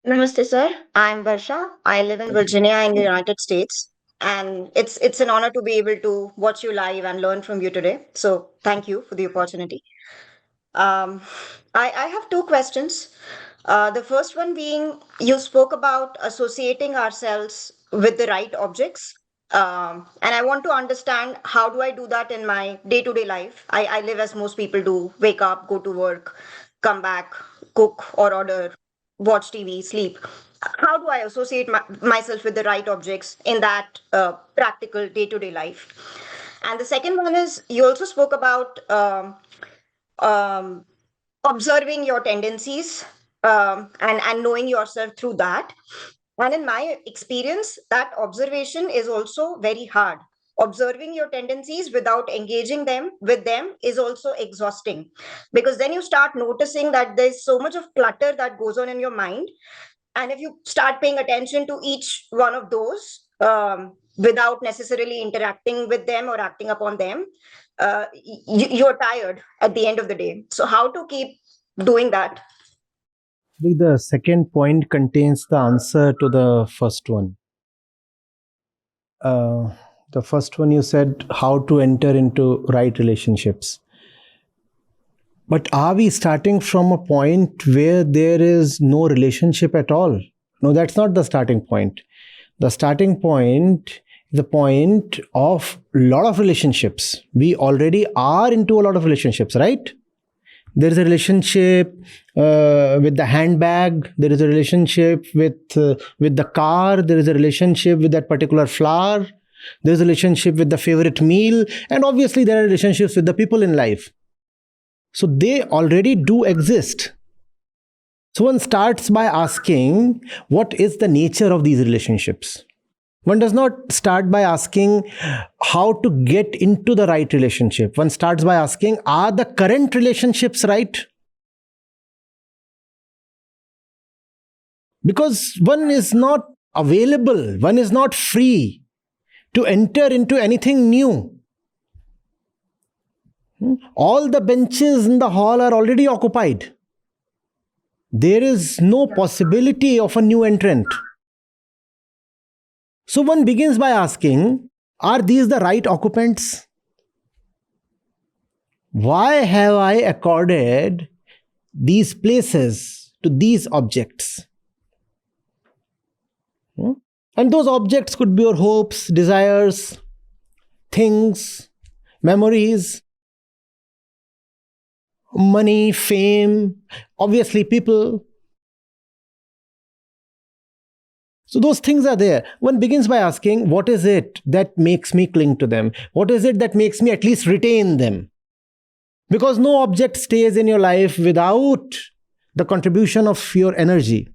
Namaste, sir. I'm Varsha. I live in Virginia in the United States, and it's an honor to be able to watch you live and learn from you today. So thank you for the opportunity. Um, I have two questions. The first one being you spoke about associating ourselves with the right objects. And I want to understand how do I do that in my day-to-day life. I live as most people do, wake up, go to work, come back, cook or order, watch TV, sleep. How do I associate myself with the right objects in that practical day-to-day life? And the second one is you also spoke about um, observing your tendencies and knowing yourself through that. And in my experience, that observation is also very hard. Observing your tendencies without engaging them with them is also exhausting because then you start noticing that there's so much of clutter that goes on in your mind, and if you start paying attention to each one of those without necessarily interacting with them or acting upon them, you're tired at the end of the day. So how to keep doing that? The second point contains the answer to the first one. Uh, the first one you said how to enter into right relationships. But are we starting from a point where there is no relationship at all? No, that's not the starting point. The starting point is the point of a lot of relationships. We already are into a lot of relationships, right? There is a relationship with the handbag. There is a relationship with the car. There is a relationship with that particular flower. There is a relationship with the favorite meal, and obviously there are relationships with the people in life. So they already do exist. So one starts by asking, what is the nature of these relationships? One does not start by asking how to get into the right relationship. One starts by asking, are the current relationships right? Because one is not available, one is not free to enter into anything new. All the benches in the hall are already occupied. There is no possibility of a new entrant. So one begins by asking, are these the right occupants? Why have I accorded these places to these objects? And those objects could be your hopes, desires, things, memories, money, fame, obviously people. So those things are there. One begins by asking, what is it that makes me cling to them? What is it that makes me at least retain them? Because no object stays in your life without the contribution of your energy.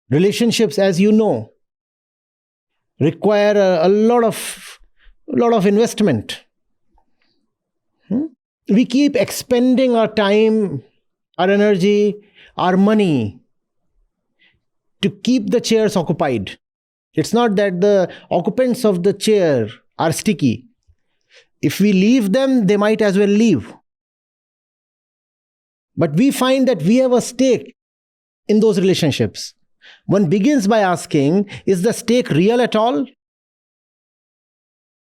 Relationships, as you know, require a lot of investment. We keep expending our time, our energy, our money to keep the chairs occupied. It's not that the occupants of the chair are sticky. If we leave them, they might as well leave. But we find that we have a stake in those relationships. One begins by asking, is the stake real at all?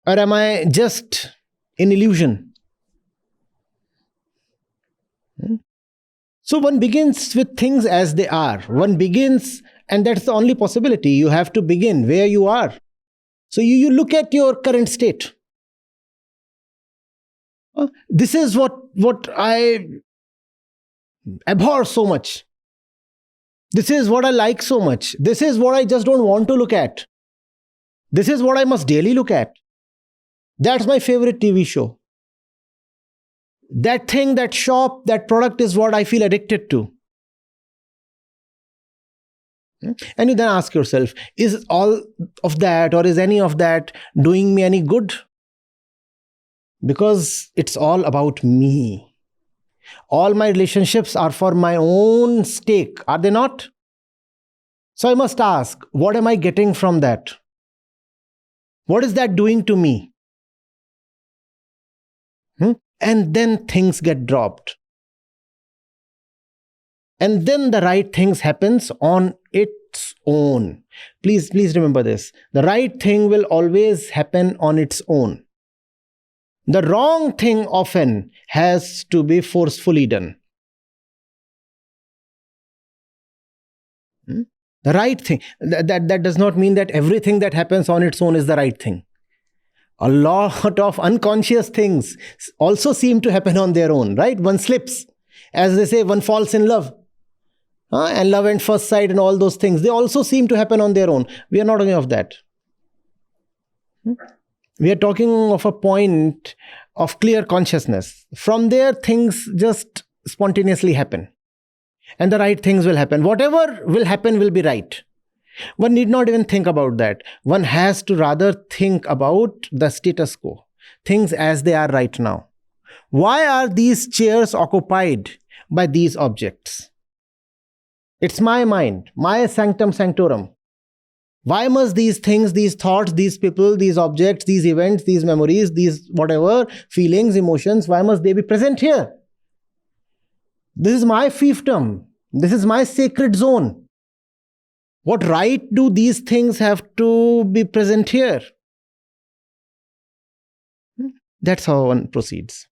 Or am I just in illusion? So one begins with things as they are. One begins, and that's the only possibility. You have to begin where you are. So you look at your current state. This is what I abhor so much. This is what I like so much. This is what I just don't want to look at. This is what I must daily look at. That's my favorite TV show. That thing, that shop, that product is what I feel addicted to. And you then ask yourself, is all of that or is any of that doing me any good? Because it's all about me. All my relationships are for my own stake, are they not? So I must ask, what am I getting from that? What is that doing to me? And then things get dropped. and then the right things happens on its own. Please remember this. The right thing will always happen on its own. The wrong thing often has to be forcefully done. Hmm? The right thing. That does not mean that everything that happens on its own is the right thing. A lot of unconscious things also seem to happen on their own, right? One slips. As they say, one falls in love. And love at first sight and all those things. They also seem to happen on their own. We are not talking of that. We are talking of a point of clear consciousness. From there, things just spontaneously happen. And the right things will happen. Whatever will happen will be right. One need not even think about that. One has to rather think about the status quo, things as they are right now. Why are these chairs occupied by these objects? It's my mind, my sanctum sanctorum. Why must these things, these thoughts, these people, these objects, these events, these memories, these whatever, feelings, emotions, why must they be present here? This is my fiefdom. This is my sacred zone. What right do these things have to be present here? That's how one proceeds.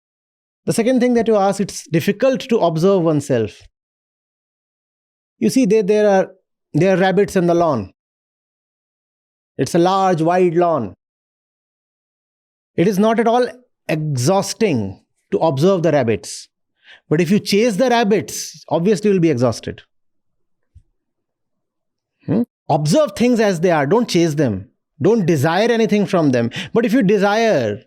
The second thing that you ask, it's difficult to observe oneself. You see, there are rabbits in the lawn. It's a large, wide lawn. It is not at all exhausting to observe the rabbits. But if you chase the rabbits, obviously you will be exhausted. Observe things as they are. Don't chase them. Don't desire anything from them. But if you desire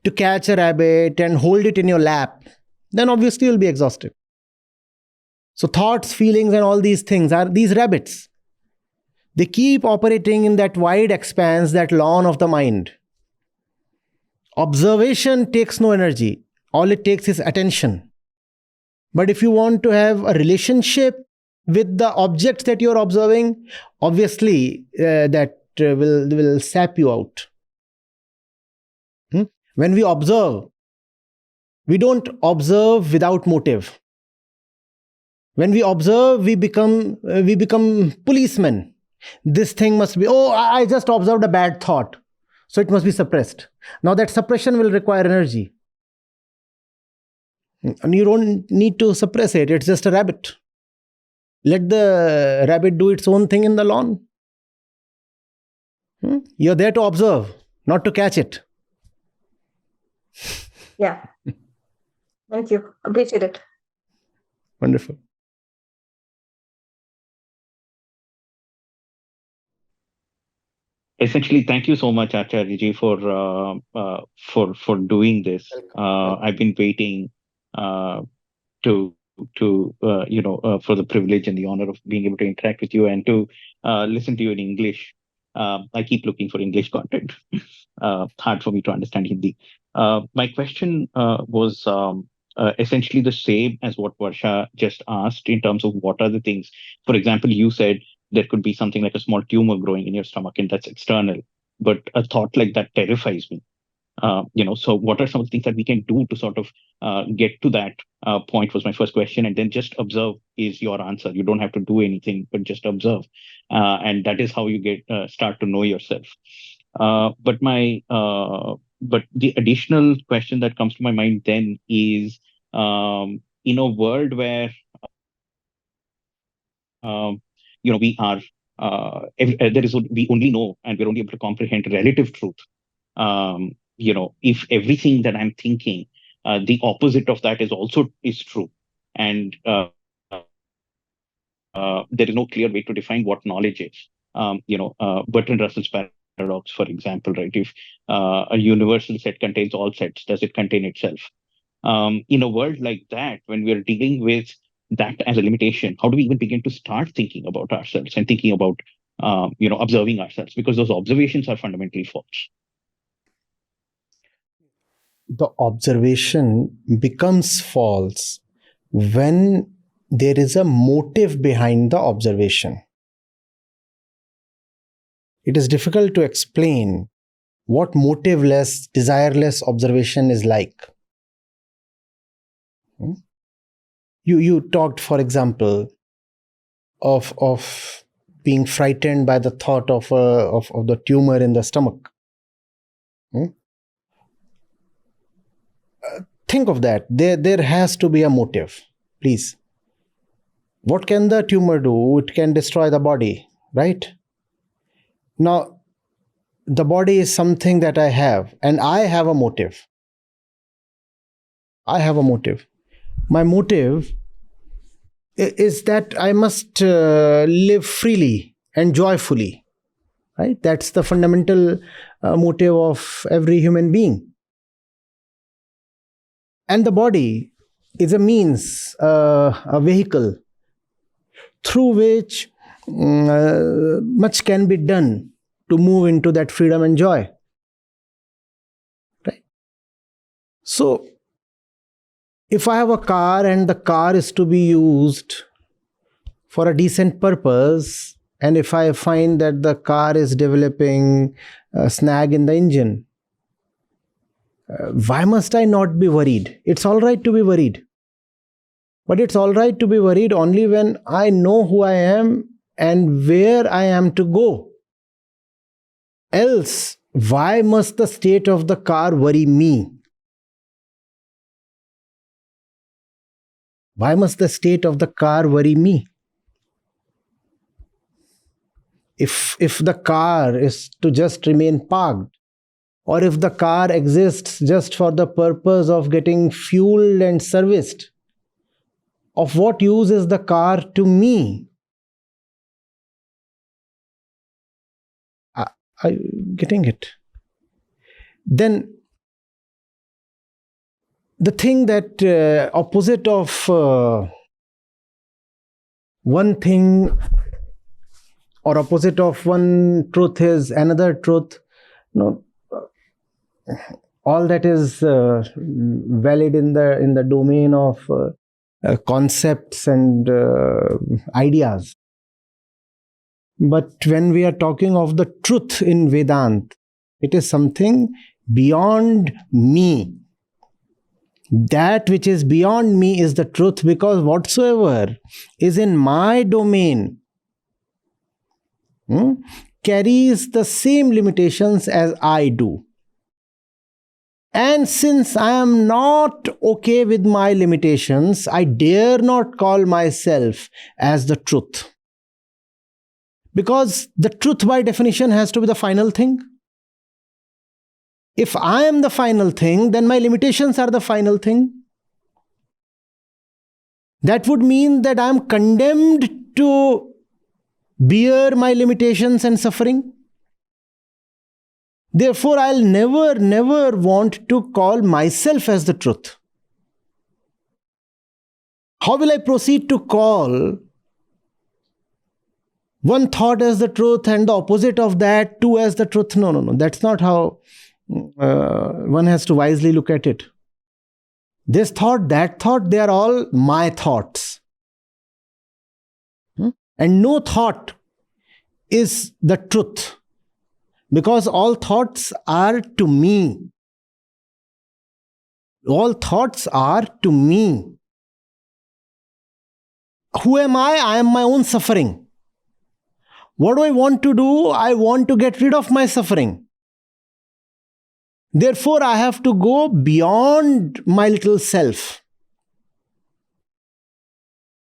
to catch a rabbit and hold it in your lap, then obviously you'll be exhausted. So thoughts, feelings, and all these things are these rabbits. They keep operating in that wide expanse, that lawn of the mind. Observation takes no energy. All it takes is attention. But if you want to have a relationship with the objects that you're observing, obviously that will sap you out. When we observe, we don't observe without motive. When we observe, we become policemen. This thing must be, I just observed a bad thought, so it must be suppressed. Now that suppression will require energy. And you don't need to suppress it. It's just a rabbit. Let the rabbit do its own thing in the lawn. You're there to observe, not to catch it. Yeah. Thank you. Appreciate it. Wonderful. Essentially, thank you so much, Acharya ji, for doing this. I've been waiting to for the privilege and the honor of being able to interact with you and to listen to you in English. I keep looking for English content. Hard for me to understand Hindi. My question was essentially the same as what Varsha just asked in terms of what are the things. For example, you said there could be something like a small tumor growing in your stomach, and that's external. But a thought like that terrifies me. So what are some of the things that we can do to sort of get to that point was my first question, and then just observe is your answer. You don't have to do anything, but just observe, and that is how you get start to know yourself. But the additional question that comes to my mind then is, in a world where we are we only know and we're only able to comprehend relative truth. If everything that I'm thinking, the opposite of that is true, and there is no clear way to define what knowledge is. Bertrand Russell's paradox, for example, right? If a universal set contains all sets, does it contain itself? In a world like that, when we are dealing with that as a limitation, how do we even begin to start thinking about ourselves and thinking about observing ourselves? Because those observations are fundamentally false. The observation becomes false when there is a motive behind the observation. It is difficult to explain what motiveless, desireless observation is like. You talked, for example, of being frightened by the thought of the tumor in the stomach. Hmm? Think of that. There has to be a motive, please. What can the tumor do? It can destroy the body, right? Now, the body is something that I have, and I have a motive. I have a motive. My motive is that I must live freely and joyfully, right? That's the fundamental motive of every human being. And the body is a means, a vehicle through which much can be done to move into that freedom and joy. Right? So, if I have a car and the car is to be used for a decent purpose, and if I find that the car is developing a snag in the engine, why must I not be worried? It's all right to be worried. But it's all right to be worried only when I know who I am and where I am to go. Else, why must the state of the car worry me? Why must the state of the car worry me? If the car is to just remain parked, or if the car exists just for the purpose of getting fueled and serviced, of what use is the car to me? Are you getting it? Then the thing that opposite of one thing or opposite of one truth is another truth. No, all that is valid in the domain of concepts and ideas. But when we are talking of the truth in Vedanta, it is something beyond me. That which is beyond me is the truth, because whatsoever is in my domain carries the same limitations as I do. And since I am not okay with my limitations, I dare not call myself as the truth. Because the truth by definition has to be the final thing. If I am the final thing, then my limitations are the final thing. That would mean that I am condemned to bear my limitations and suffering. Therefore, I'll never want to call myself as the truth. How will I proceed to call one thought as the truth and the opposite of that too as the truth? No. That's not how one has to wisely look at it. This thought, that thought, they are all my thoughts. And no thought is the truth, because all thoughts are to me. All thoughts are to me. Who am I? I am my own suffering. What do I want to do? I want to get rid of my suffering. Therefore, I have to go beyond my little self.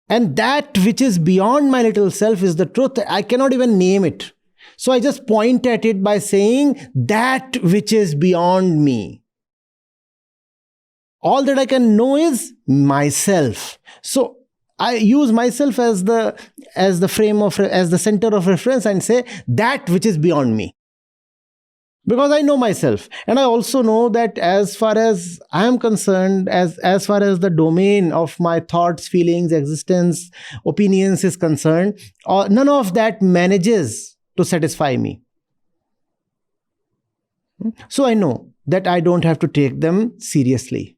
And that which is beyond my little self is the truth. I cannot even name it. So I just point at it by saying that which is beyond me. All that I can know is myself. So I use myself as the center of reference and say that which is beyond me. Because I know myself. And I also know that as far as I am concerned, as far as the domain of my thoughts, feelings, existence, opinions is concerned, none of that manages to satisfy me. So I know that I don't have to take them seriously.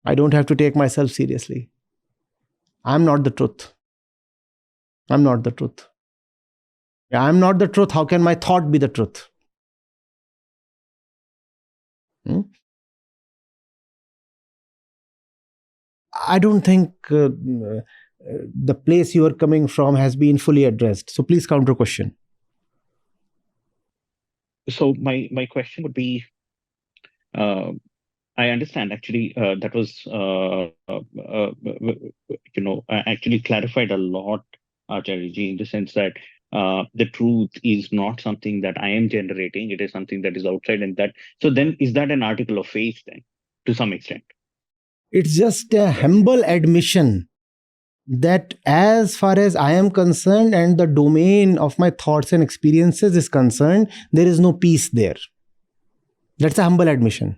I don't have to take myself seriously. I'm not the truth. I'm not the truth. I'm not the truth. How can my thought be the truth? I don't think the place you are coming from has been fully addressed. So please counter question. So my question would be, I understand actually that was actually clarified a lot, Acharya, in the sense that the truth is not something that I am generating; it is something that is outside, and that. So then, is that an article of faith then, to some extent? It's just a humble admission that as far as I am concerned and the domain of my thoughts and experiences is concerned, there is no peace there. That's a humble admission.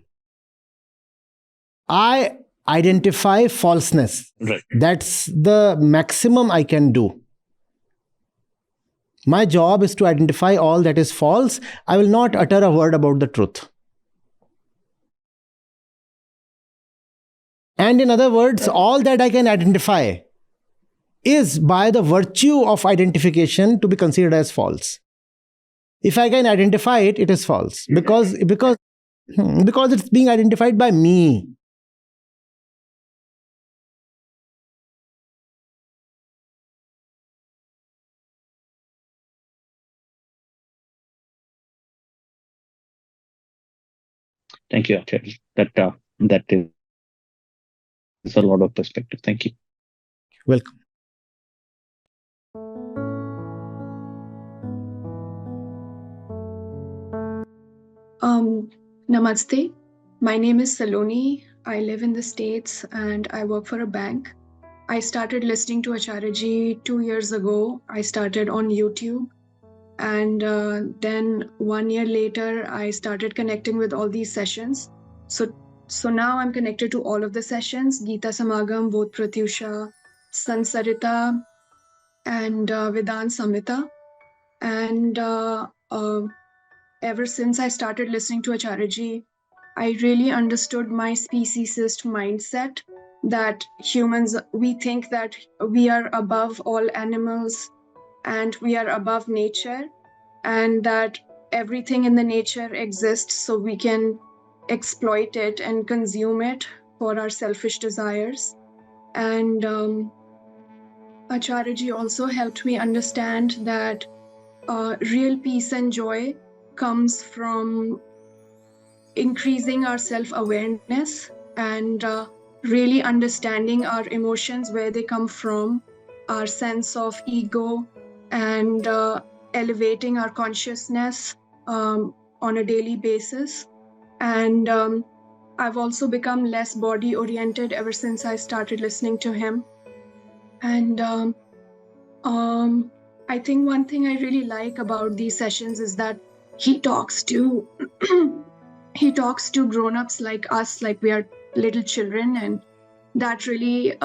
I identify falseness. Right. That's the maximum I can do. My job is to identify all that is false. I will not utter a word about the truth. And in other words, all that I can identify is by the virtue of identification to be considered as false. If I can identify it, it is false because it's being identified by me. Thank you, Acharya. That is a lot of perspective. Thank you. Welcome. Namaste. My name is Saloni. I live in the States and I work for a bank. I started listening to Acharya 2 years ago. I started on YouTube. And then 1 year later, I started connecting with all these sessions. So now I'm connected to all of the sessions, Gita Samagam, both Pratyusha, Sansarita, and Vedanta Samhita. And ever since I started listening to Acharya, I really understood my speciesist mindset that humans, we think that we are above all animals and we are above nature, and that everything in the nature exists so we can exploit it and consume it for our selfish desires. And Acharya also helped me understand that real peace and joy comes from increasing our self-awareness and really understanding our emotions, where they come from, our sense of ego, and elevating our consciousness on a daily basis. And I've also become less body-oriented ever since I started listening to him. And I think one thing I really like about these sessions is that he talks to he talks to grown-ups like us, like we are little children, and that really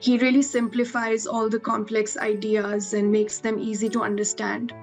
he really simplifies all the complex ideas and makes them easy to understand.